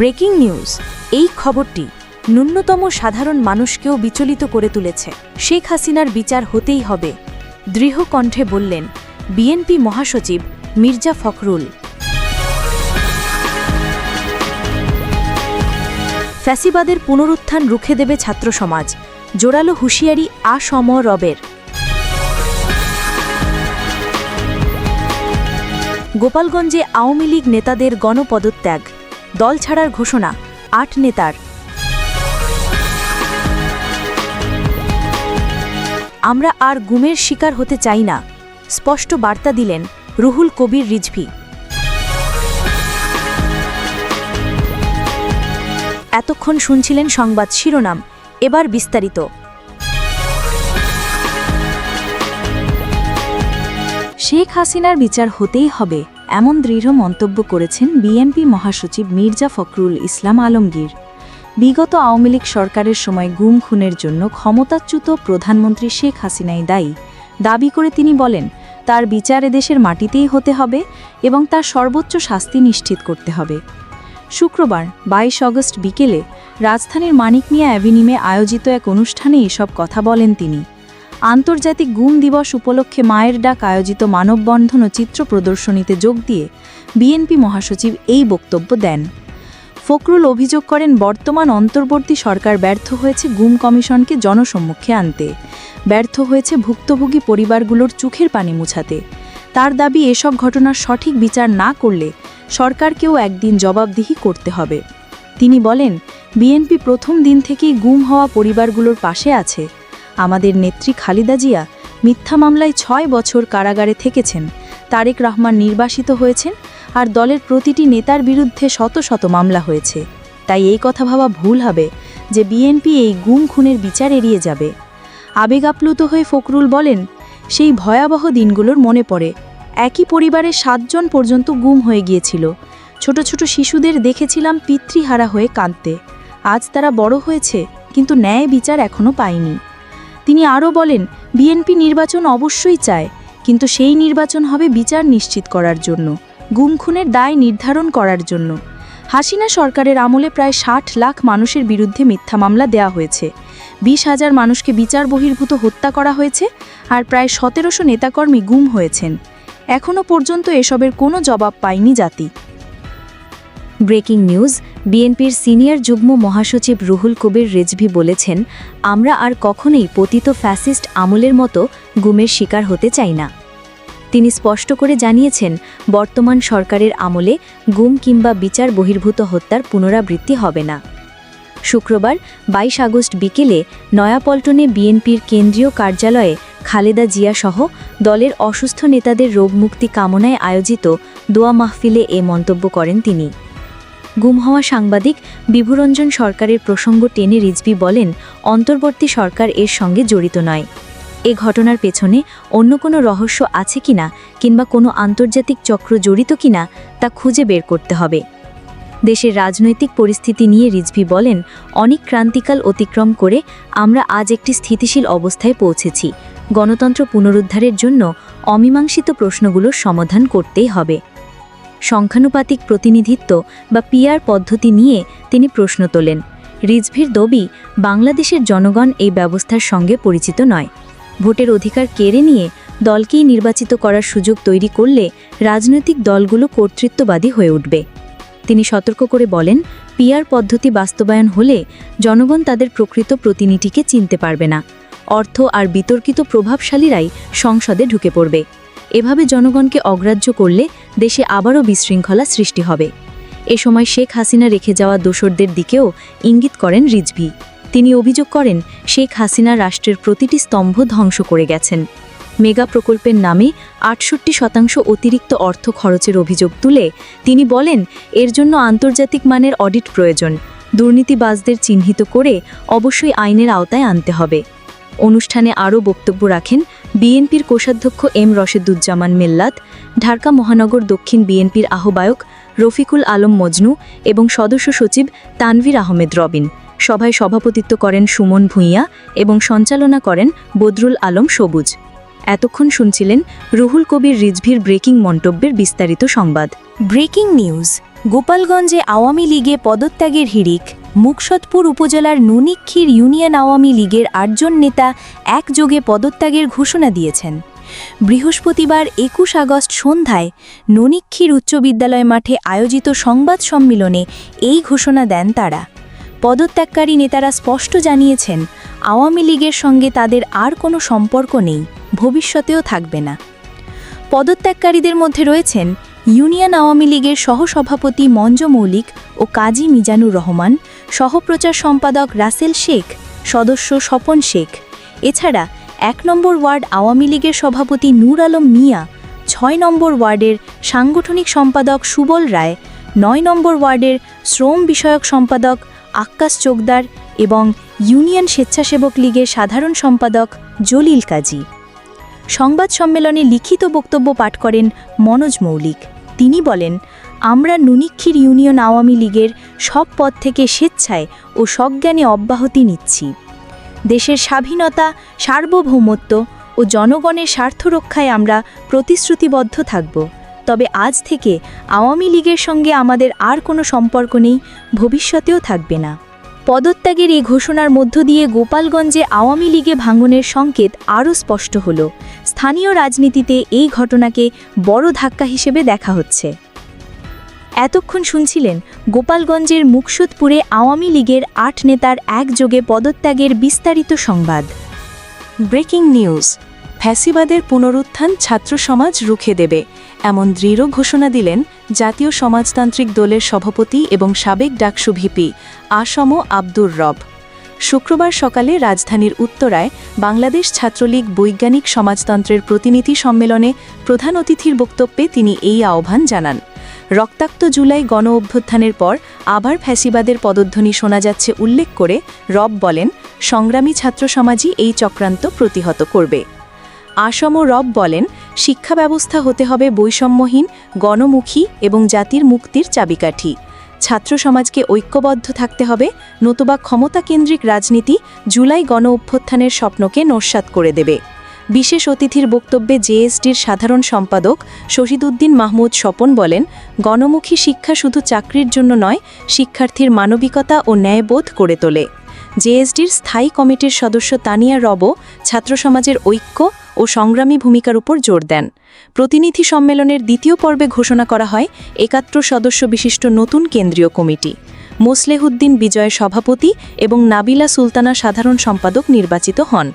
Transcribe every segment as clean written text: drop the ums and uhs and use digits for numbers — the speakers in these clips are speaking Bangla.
Breaking news. এই খবরটি ন্যূনতম সাধারণ মানুষকেও বিচলিত করে তুলেছে। শেখ হাসিনার বিচার হতেই হবে, দৃঢ় কণ্ঠে বললেন বিএনপি মহাসচিব মির্জা ফখরুল। ফ্যাসিবাদের পুনরুত্থান রুখে দেবে ছাত্র সমাজ, জোরালো হুঁশিয়ারি আ.স.ম. রবের। গোপালগঞ্জে আওয়ামী লীগ নেতাদের গণপদত্যাগ, দল ছাড়ার ঘোষণা ৮ নেতার। আমরা আর গুমের শিকার হতে চাই না, স্পষ্ট বার্তা দিলেন রুহুল কবির রিজভী। এতক্ষণ শুনছিলেন সংবাদ শিরোনাম, এবার বিস্তারিত। শেখ হাসিনার বিচার হতেই হবে, এমন দৃঢ় মন্তব্য করেছেন বিএনপি মহাসচিব মির্জা ফখরুল ইসলাম আলমগীর। বিগত আওয়ামী লীগ সরকারের সময় গুম খুনের জন্য ক্ষমতাচ্যুত প্রধানমন্ত্রী শেখ হাসিনাই দায়ী দাবি করে তিনি বলেন, তার বিচার এদেশের মাটিতেই হতে হবে এবং তার সর্বোচ্চ শাস্তি নিশ্চিত করতে হবে। শুক্রবার ২২ আগস্ট বিকেলে রাজধানীর মানিক মিয়া অ্যাভিনিউয়ে আয়োজিত এক অনুষ্ঠানে এসব কথা বলেন তিনি। আন্তর্জাতিক গুম দিবস উপলক্ষে মায়ের ডাক আয়োজিত মানববন্ধন ও চিত্র প্রদর্শনীতে যোগ দিয়ে বিএনপি মহাসচিব এই বক্তব্য দেন। ফখরুল অভিযোগ করেন, বর্তমান অন্তর্বর্তী সরকার ব্যর্থ হয়েছে গুম কমিশনকে জনসম্মুখে আনতে, ব্যর্থ হয়েছে ভুক্তভোগী পরিবারগুলোর চোখের পানি মুছাতে। তার দাবি, এসব ঘটনার সঠিক বিচার না করলে সরকারকেও একদিন জবাবদিহি করতে হবে। তিনি বলেন, বিএনপি প্রথম দিন থেকেই গুম হওয়া পরিবারগুলোর পাশে আছে। আমাদের নেত্রী খালেদা জিয়া মিথ্যা মামলায় ৬ বছর কারাগারে থেকেছেন, তারেক রহমান নির্বাসিত হয়েছেন, আর দলের প্রতিটি নেতার বিরুদ্ধে শত শত মামলা হয়েছে। তাই এই কথা ভাবা ভুল হবে যে বিএনপি এই গুম খুনের বিচার এড়িয়ে যাবে। আবেগ আপ্লুত হয়ে ফখরুল বলেন, সেই ভয়াবহ দিনগুলোর মনে পড়ে। একই পরিবারের ৭ জন পর্যন্ত গুম হয়ে গিয়েছিল। ছোট ছোট শিশুদের দেখেছিলাম পিতৃহারা হয়ে কাঁদতে। আজ তারা বড় হয়েছে, কিন্তু ন্যায় বিচার এখনও পায়নি। তিনি আরও বলেন, বিএনপি নির্বাচন অবশ্যই চায়, কিন্তু সেই নির্বাচন হবে বিচার নিশ্চিত করার জন্য, গুম খুনের দায় নির্ধারণ করার জন্য। হাসিনা সরকারের আমলে প্রায় ৬০ লাখ মানুষের বিরুদ্ধে মিথ্যা মামলা দেয়া হয়েছে, ২০,০০০ মানুষকে বিচার বহির্ভূত হত্যা করা হয়েছে, আর প্রায় ১৭০০ নেতাকর্মী গুম হয়েছেন। এখনও পর্যন্ত এসবের কোনো জবাব পায়নি জাতি। Breaking news. বিএনপির সিনিয়র যুগ্ম মহাসচিব রুহুল কবির রিজভী বলেছেন, আমরা আর কখনোই পতিত ফ্যাসিস্ট আমলের মতো গুমের শিকার হতে চাই না। তিনি স্পষ্ট করে জানিয়েছেন, বর্তমান সরকারের আমলে গুম কিংবা বিচার বহির্ভূত হত্যার পুনরাবৃত্তি হবে না। শুক্রবার ২২ আগস্ট বিকেলে নয়াপল্টনে বিএনপির কেন্দ্রীয় কার্যালয়ে খালেদা জিয়া সহ দলের অসুস্থ নেতাদের রোগমুক্তি কামনায় আয়োজিত দোয়া মাহফিলে এ মন্তব্য করেন তিনি। গুম হওয়া সাংবাদিক বিভুরঞ্জন সরকারের প্রসঙ্গ টেনে রিজভী বলেন, অন্তর্বর্তী সরকার এর সঙ্গে জড়িত নয়। এ ঘটনার পেছনে অন্য কোনো রহস্য আছে কিনা কিংবা কোনো আন্তর্জাতিক চক্র জড়িত কিনা তা খুঁজে বের করতে হবে। দেশের রাজনৈতিক পরিস্থিতি নিয়ে রিজভী বলেন, অনেক ক্রান্তিকাল অতিক্রম করে আমরা আজ একটি স্থিতিশীল অবস্থায় পৌঁছেছি। গণতন্ত্র পুনরুদ্ধারের জন্য অমীমাংসিত প্রশ্নগুলোর সমাধান করতেই হবে। সংখ্যানুপাতিক প্রতিনিধিত্ব বা পিআর পদ্ধতি নিয়ে তিনি প্রশ্ন তোলেন। রিজভীর দাবি, বাংলাদেশের জনগণ এই ব্যবস্থার সঙ্গে পরিচিত নয়। ভোটের অধিকার কেড়ে নিয়ে দলকেই নির্বাচিত করার সুযোগ তৈরি করলে রাজনৈতিক দলগুলো কর্তৃত্ববাদী হয়ে উঠবে। তিনি সতর্ক করে বলেন, পিআর পদ্ধতি বাস্তবায়ন হলে জনগণ তাদের প্রকৃত প্রতিনিধিকে চিনতে পারবে না। অর্থ আর বিতর্কিত প্রভাবশালীরাই সংসদে ঢুকে পড়বে। এভাবে জনগণকে অগ্রাহ্য করলে দেশে আবারও বিশৃঙ্খলা সৃষ্টি হবে। এ সময় শেখ হাসিনা রেখে যাওয়া দোসরদের দিকেও ইঙ্গিত করেন রিজভী। তিনি অভিযোগ করেন, শেখ হাসিনা রাষ্ট্রের প্রতিটি স্তম্ভ ধ্বংস করে গেছেন। মেগা প্রকল্পের নামে ৬৮% অতিরিক্ত অর্থ খরচের অভিযোগ তুলে তিনি বলেন, এর জন্য আন্তর্জাতিক মানের অডিট প্রয়োজন। দুর্নীতিবাজদের চিহ্নিত করে অবশ্যই আইনের আওতায় আনতে হবে। অনুষ্ঠানে আরও বক্তব্য রাখেন বিএনপির কোষাধ্যক্ষ এম রশেদুজ্জামান মিল্লাত, ঢাকা মহানগর দক্ষিণ বিএনপির আহ্বায়ক রফিকুল আলম মজনু এবং সদস্য সচিব তানভীর আহমেদ রবিন। সভায় সভাপতিত্ব করেন সুমন ভূঁইয়া এবং সঞ্চালনা করেন বদরুল আলম সবুজ। এতক্ষণ শুনছিলেন রুহুল কবির রিজভীর ব্রেকিং মন্তব্যের বিস্তারিত সংবাদ। Breaking news. গোপালগঞ্জে আওয়ামী লীগে পদত্যাগের হিড়িক। মুকসদপুর উপজেলার ননিক্ষীর ইউনিয়ন আওয়ামী লীগের ৮ জন নেতা একযোগে পদত্যাগের ঘোষণা দিয়েছেন। বৃহস্পতিবার ২১ আগস্ট সন্ধ্যায় ননিক্ষীর উচ্চ বিদ্যালয় মাঠে আয়োজিত সংবাদ সম্মেলনে এই ঘোষণা দেন তারা। পদত্যাগকারী নেতারা স্পষ্ট জানিয়েছেন, আওয়ামী লীগের সঙ্গে তাদের আর কোনো সম্পর্ক নেই, ভবিষ্যতেও থাকবে না। পদত্যাগকারীদের মধ্যে রয়েছেন ইউনিয়ন আওয়ামী লীগের সহসভাপতি মঞ্জ মৌলিক ও কাজী মিজানুর রহমান, সহপ্রচার সম্পাদক রাসেল শেখ, সদস্য স্বপন শেখ। এছাড়া ১ নম্বর ওয়ার্ড আওয়ামী লীগের সভাপতি নূর আলম মিয়া, ৬ নম্বর ওয়ার্ডের সাংগঠনিক সম্পাদক সুবল রায়, ৯ নম্বর ওয়ার্ডের শ্রম বিষয়ক সম্পাদক আক্কাস চোকদার এবং ইউনিয়ন স্বেচ্ছাসেবক লীগের সাধারণ সম্পাদক জলিল কাজী। সংবাদ সম্মেলনে লিখিত বক্তব্য পাঠ করেন মনোজ মৌলিক। তিনি বলেন, আমরা ননিক্ষীর ইউনিয়ন আওয়ামী লীগের সব পদ থেকে স্বেচ্ছায় ও সজ্ঞানে অব্যাহতি নিচ্ছি। দেশের স্বাধীনতা, সার্বভৌমত্ব ও জনগণের স্বার্থ রক্ষায় আমরা প্রতিশ্রুতিবদ্ধ থাকব। তবে আজ থেকে আওয়ামী লীগের সঙ্গে আমাদের আর কোনো সম্পর্ক নেই, ভবিষ্যতেও থাকবে না। পদত্যাগের এই ঘোষণার মধ্য দিয়ে গোপালগঞ্জে আওয়ামী লীগে ভাঙনের সংকেত আরও স্পষ্ট হল। স্থানীয় রাজনীতিতে এই ঘটনাকে বড় ধাক্কা হিসেবে দেখা হচ্ছে। এতক্ষণ শুনছিলেন গোপালগঞ্জের মুকসদপুরে আওয়ামী লীগের ৮ নেতার একযোগে পদত্যাগের বিস্তারিত সংবাদ। Breaking news. ফ্যাসিবাদের পুনরুত্থান ছাত্র সমাজ রুখে দেবে, এমন দৃঢ় ঘোষণা দিলেন জাতীয় সমাজতান্ত্রিক দলের সভাপতি এবং সাবেক ডাকসু ভিপি আসম আব্দুর রব। শুক্রবার সকালে রাজধানীর উত্তরায় বাংলাদেশ ছাত্রলীগ বৈজ্ঞানিক সমাজতন্ত্রের প্রতিনিধি সম্মেলনে প্রধান অতিথির বক্তব্যে তিনি এই আহ্বান জানান। রক্তাক্ত জুলাই গণ অভ্যুত্থানের পর আবার ফ্যাসিবাদের পদধ্বনি শোনা যাচ্ছে উল্লেখ করে রব বলেন, সংগ্রামী ছাত্র সমাজই এই চক্রান্ত প্রতিহত করবে। আসম রব বলেন, শিক্ষা ব্যবস্থা হতে হবে বৈষম্যহীন, গণমুখী এবং জাতির মুক্তির চাবিকাঠি। ছাত্র সমাজকে ঐক্যবদ্ধ থাকতে হবে, নতুবা ক্ষমতাকেন্দ্রিক রাজনীতি জুলাই গণ অভ্যুত্থানের স্বপ্নকে নস্যাৎ করে দেবে। বিশেষ অতিথির বক্তব্যে জেএসডির সাধারণ সম্পাদক শহীদউদ্দিন মাহমুদ স্বপন বলেন, গণমুখী শিক্ষা শুধু চাকরির জন্য নয়, শিক্ষার্থীর মানবিকতা ও ন্যায়বোধ করে তোলে। জেএসডির স্থায়ী কমিটির সদস্য তানিয়া রব ছাত্র সমাজের ঐক্য ও সংগ্রামী ভূমিকার উপর জোর দেন। প্রতিনিধি সম্মেলনের দ্বিতীয় পর্বে ঘোষণা করা হয় ৭১ সদস্য বিশিষ্ট নতুন কেন্দ্রীয় কমিটি। মোসলেহুদ্দিন বিজয় সভাপতি এবং নাবিলা সুলতানা সাধারণ সম্পাদক নির্বাচিত হন।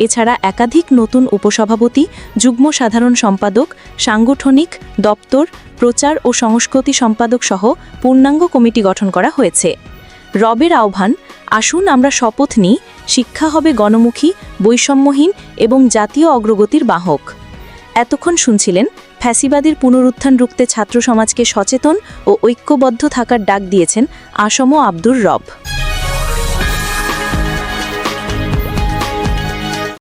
এছাড়া একাধিক নতুন উপসভাপতি, যুগ্ম সাধারণ সম্পাদক, সাংগঠনিক, দপ্তর, প্রচার ও সংস্কৃতি সম্পাদক সহ পূর্ণাঙ্গ কমিটি গঠন করা হয়েছে। রবের আহ্বান, আসুন আমরা শপথ নিই, শিক্ষা হবে গণমুখী, বৈষম্যহীন এবং জাতীয় অগ্রগতির বাহক। এতক্ষণ শুনছিলেন ফ্যাসিবাদের পুনরুত্থান রুখতে ছাত্র সমাজকে সচেতন ও ঐক্যবদ্ধ থাকার ডাক দিয়েছেন আসম আব্দুর রব।